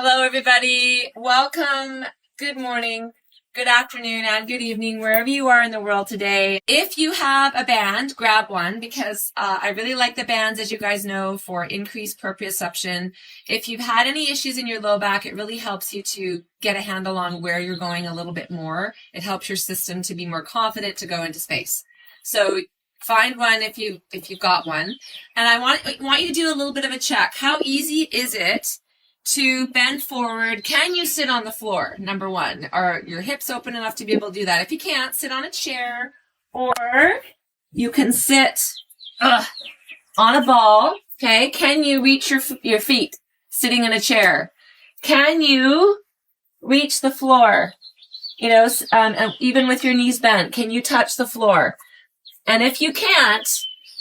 Hello, everybody. Welcome. Good morning, good afternoon, and good evening, wherever you are in the world today. If you have a band, grab one because I really like the bands, as you guys know, for increased proprioception. If you've had any issues in your low back, it really helps you to get a handle on where you're going a little bit more. It helps your system to be more confident to go into space. So find one if you've got one. And I want you to do a little bit of a check. How easy is it to bend forward? Can you sit on the floor? Number one. Are your hips open enough to be able to do that? If you can't, sit on a chair, or you can sit on a ball. Okay. Can you reach your feet sitting in a chair? Can you reach the floor? And even with your knees bent, can you touch the floor? And if you can't,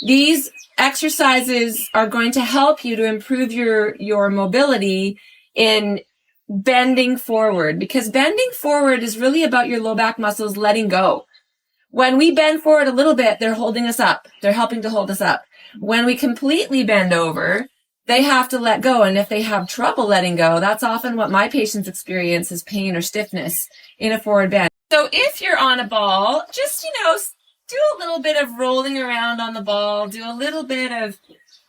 these exercises are going to help you to improve your mobility in bending forward, because bending forward is really about your low back muscles letting go. When we bend forward a little bit, they're holding us up. They're helping to hold us up. When we completely bend over, they have to let go. And if they have trouble letting go, that's often what my patients experience is pain or stiffness in a forward bend. So if you're on a ball, just, do a little bit of rolling around on the ball, do a little bit of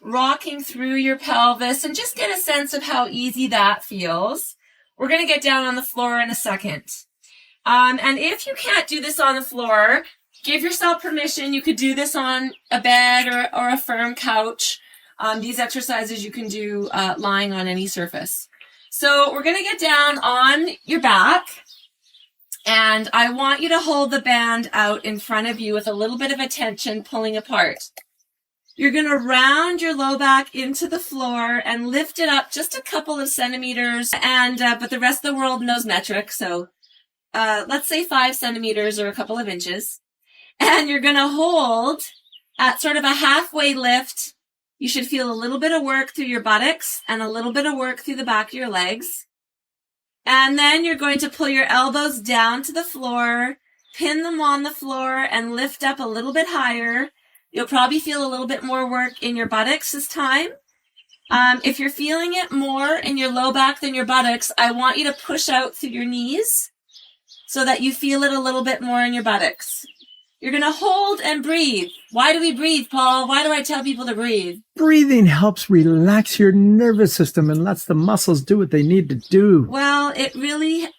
rocking through your pelvis, and just get a sense of how easy that feels. We're going to get down on the floor in a second. And if you can't do this on the floor, give yourself permission. You could do this on a bed or a firm couch. These exercises you can do lying on any surface. So we're going to get down on your back. And I want you to hold the band out in front of you with a little bit of attention pulling apart. You're going to round your low back into the floor and lift it up just a couple of centimeters. But the rest of the world knows metric. So let's say 5 centimeters or a couple of inches. And you're going to hold at sort of a halfway lift. You should feel a little bit of work through your buttocks and a little bit of work through the back of your legs. And then you're going to pull your elbows down to the floor, pin them on the floor, and lift up a little bit higher. You'll probably feel a little bit more work in your buttocks this time. If you're feeling it more in your low back than your buttocks, I want you to push out through your knees so that you feel it a little bit more in your buttocks. You're going to hold and breathe. Why do we breathe, Paul? Why do I tell people to breathe? Breathing helps relax your nervous system and lets the muscles do what they need to do. Well,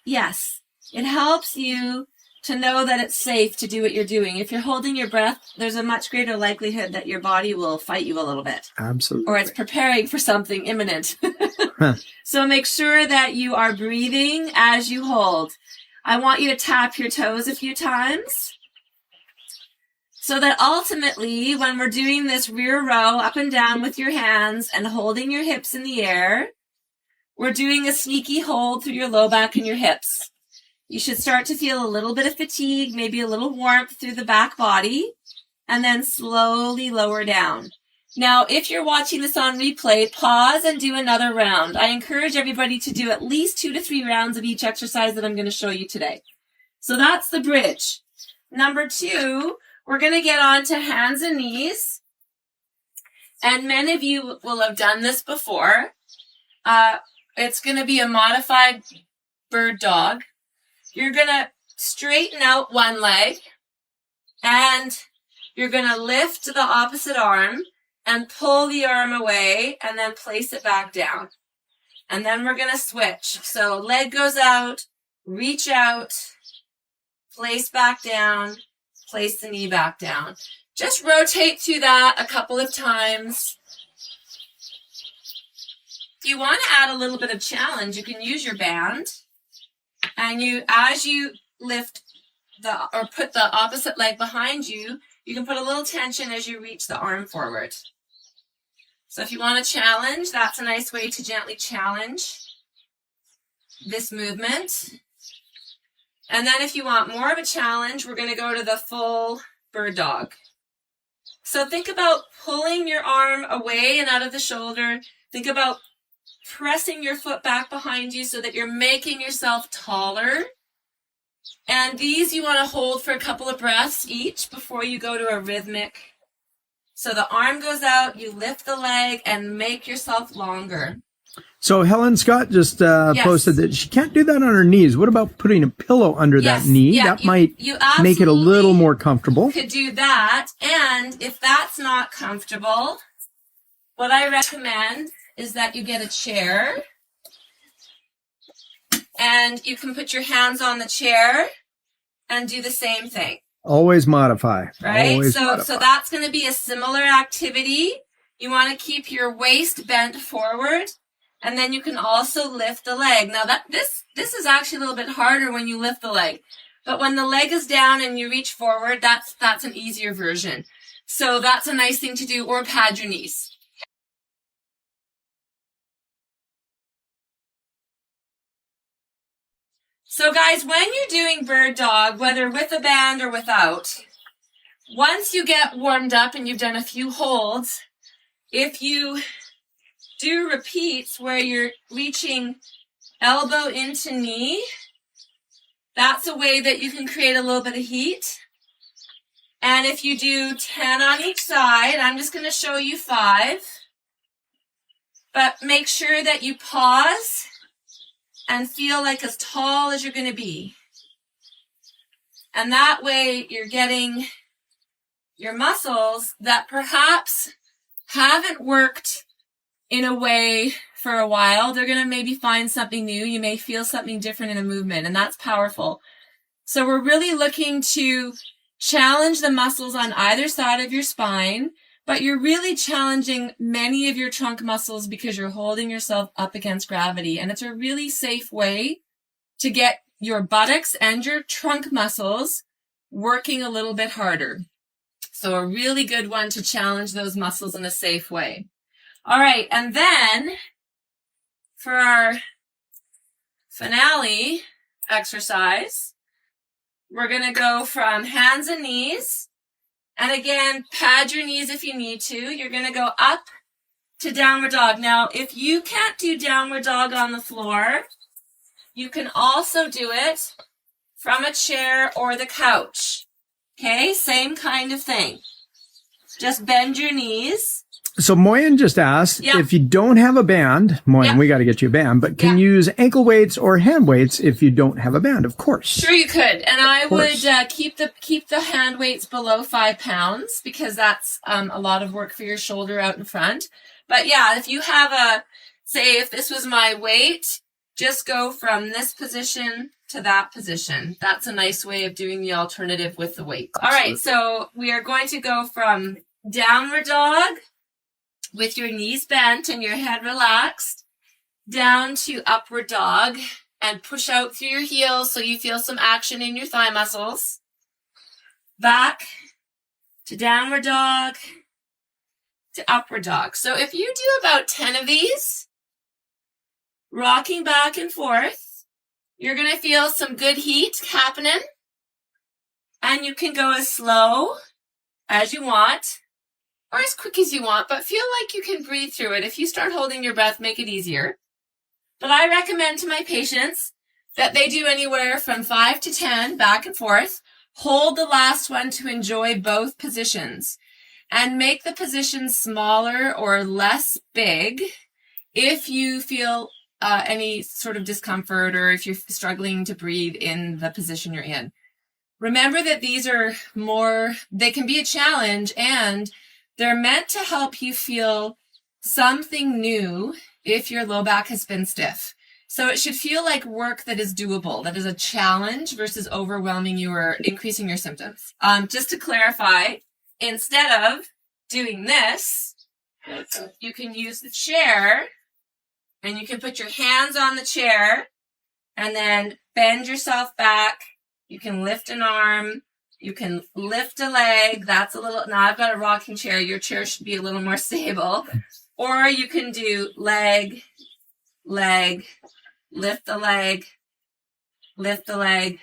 yes. It helps you to know that it's safe to do what you're doing. If you're holding your breath, there's a much greater likelihood that your body will fight you a little bit. Absolutely. Or it's preparing for something imminent. So make sure that you are breathing as you hold. I want you to tap your toes a few times, so that ultimately, when we're doing this rear row up and down with your hands and holding your hips in the air, we're doing a sneaky hold through your low back and your hips. You should start to feel a little bit of fatigue, maybe a little warmth through the back body, and then slowly lower down. Now, if you're watching this on replay, pause and do another round. I encourage everybody to do at least 2 to 3 rounds of each exercise that I'm going to show you today. So that's the bridge. Number 2, we're going to get on to hands and knees. And many of you will have done this before. It's going to be a modified bird dog. You're going to straighten out one leg, and you're going to lift the opposite arm and pull the arm away and then place it back down. And then we're going to switch. So leg goes out, reach out, place back down, place the knee back down. Just rotate through that a couple of times. If you want to add a little bit of challenge, you can use your band. And as you lift or put the opposite leg behind you, you can put a little tension as you reach the arm forward. So if you want to challenge, that's a nice way to gently challenge this movement. And then if you want more of a challenge, we're going to go to the full bird dog. So think about pulling your arm away and out of the shoulder. Think about pressing your foot back behind you so that you're making yourself taller. And these you want to hold for a couple of breaths each before you go to a rhythmic. So the arm goes out, you lift the leg and make yourself longer. So Helen Scott just posted that she can't do that on her knees. What about putting a pillow under that knee? Yeah, that might make it a little more comfortable. Could do that. And if that's not comfortable, what I recommend is that you get a chair and you can put your hands on the chair and do the same thing. Always modify. Right? Always so modify. So that's going to be a similar activity. You want to keep your waist bent forward, and then you can also lift the leg. Now this is actually a little bit harder when you lift the leg. But when the leg is down and you reach forward, that's an easier version. So that's a nice thing to do, or pad your knees. So guys, when you're doing bird dog, whether with a band or without, once you get warmed up and you've done a few holds, if you do repeats where you're reaching elbow into knee, that's a way that you can create a little bit of heat. And if you do 10 on each side, I'm just going to show you 5. But make sure that you pause and feel like as tall as you're going to be. And that way you're getting your muscles that perhaps haven't worked in a way for a while. They're going to maybe find something new. You may feel something different in a movement, and that's powerful. So we're really looking to challenge the muscles on either side of your spine, but you're really challenging many of your trunk muscles because you're holding yourself up against gravity. And it's a really safe way to get your buttocks and your trunk muscles working a little bit harder. So a really good one to challenge those muscles in a safe way. All right, and then for our finale exercise, we're going to go from hands and knees. And again, pad your knees if you need to. You're going to go up to downward dog. Now, if you can't do downward dog on the floor, you can also do it from a chair or the couch. Okay, same kind of thing. Just bend your knees. So Moyen just asked, if you don't have a band, Moyen, we got to get you a band, but can you use ankle weights or hand weights if you don't have a band? Of course. Sure you could. And I would keep the hand weights below 5 pounds because that's a lot of work for your shoulder out in front. But yeah, if you have say if this was my weight, just go from this position to that position. That's a nice way of doing the alternative with the weight. All right, so we are going to go from downward dog with your knees bent and your head relaxed, down to upward dog, and push out through your heels so you feel some action in your thigh muscles. Back to downward dog to upward dog. So if you do about 10 of these, rocking back and forth, you're going to feel some good heat happening. And you can go as slow as you want, or as quick as you want, but feel like you can breathe through it. If you start holding your breath, make it easier. But I recommend to my patients that they do anywhere from 5 to 10 back and forth. Hold the last one to enjoy both positions. And make the positions smaller or less big if you feel any sort of discomfort or if you're struggling to breathe in the position you're in. Remember that these are they can be a challenge, and they're meant to help you feel something new if your low back has been stiff. So it should feel like work that is doable, that is a challenge versus overwhelming you or increasing your symptoms. Just to clarify, instead of doing this, you can use the chair and you can put your hands on the chair and then bend yourself back. You can lift an arm. You can lift a leg. That's a little, now I've got a rocking chair. Your chair should be a little more stable. Or you can do leg, leg, lift the leg, lift the leg,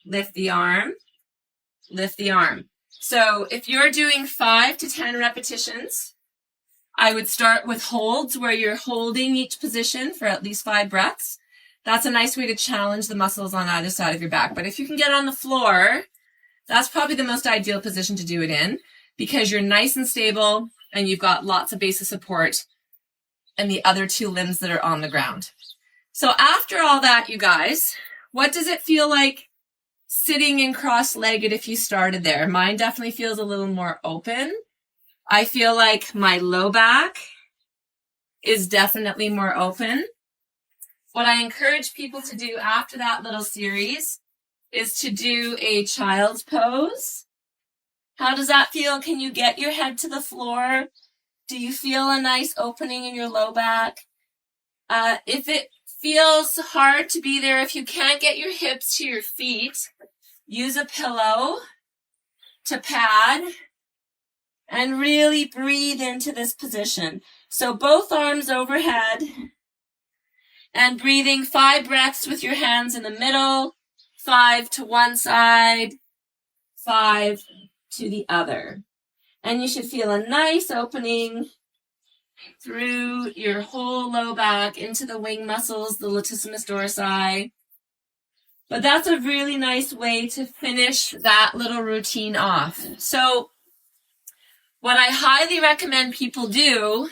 lift the arm, lift the arm. So if you're doing 5 to 10 repetitions, I would start with holds where you're holding each position for at least 5 breaths. That's a nice way to challenge the muscles on either side of your back. But if you can get on the floor, that's probably the most ideal position to do it in because you're nice and stable and you've got lots of base of support and the other 2 limbs that are on the ground. So after all that, you guys, what does it feel like sitting in cross-legged if you started there? Mine definitely feels a little more open. I feel like my low back is definitely more open. What I encourage people to do after that little series is to do a child's pose. How does that feel? Can you get your head to the floor? Do you feel a nice opening in your low back? If it feels hard to be there, if you can't get your hips to your feet, use a pillow to pad and really breathe into this position. So both arms overhead and breathing 5 breaths with your hands in the middle, 5 to one side, 5 to the other. And you should feel a nice opening through your whole low back into the wing muscles, the latissimus dorsi. But that's a really nice way to finish that little routine off. So what I highly recommend people do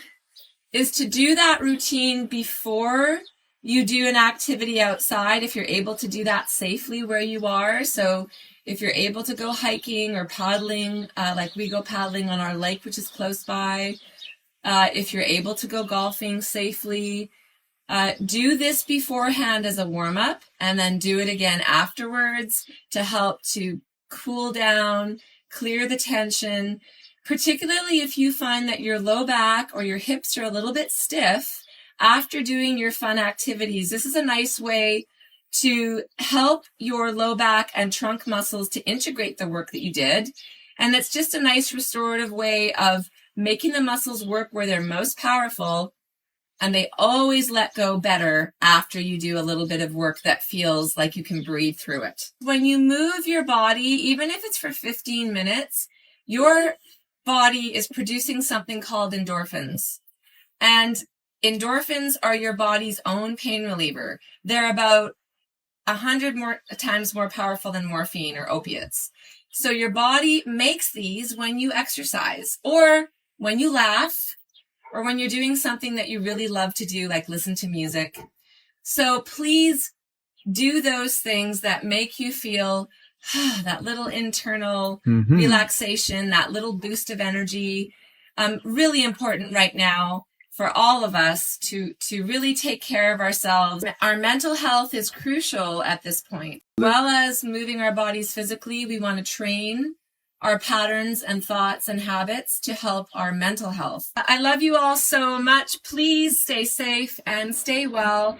is to do that routine before you do an activity outside, if you're able to do that safely where you are. So if you're able to go hiking or paddling, like we go paddling on our lake, which is close by, if you're able to go golfing safely, do this beforehand as a warm-up and then do it again afterwards to help to cool down, clear the tension, particularly if you find that your low back or your hips are a little bit stiff after doing your fun activities. This is a nice way to help your low back and trunk muscles to integrate the work that you did. And it's just a nice restorative way of making the muscles work where they're most powerful. And they always let go better after you do a little bit of work that feels like you can breathe through it. When you move your body, even if it's for 15 minutes, your body is producing something called endorphins. And endorphins are your body's own pain reliever. They're about 100 more times more powerful than morphine or opiates. So your body makes these when you exercise or when you laugh or when you're doing something that you really love to do, like listen to music. So please do those things that make you feel that little internal relaxation, that little boost of energy. Really important right now for all of us to really take care of ourselves. Our mental health is crucial at this point. As well as moving our bodies physically, we want to train our patterns and thoughts and habits to help our mental health. I love you all so much. Please stay safe and stay well.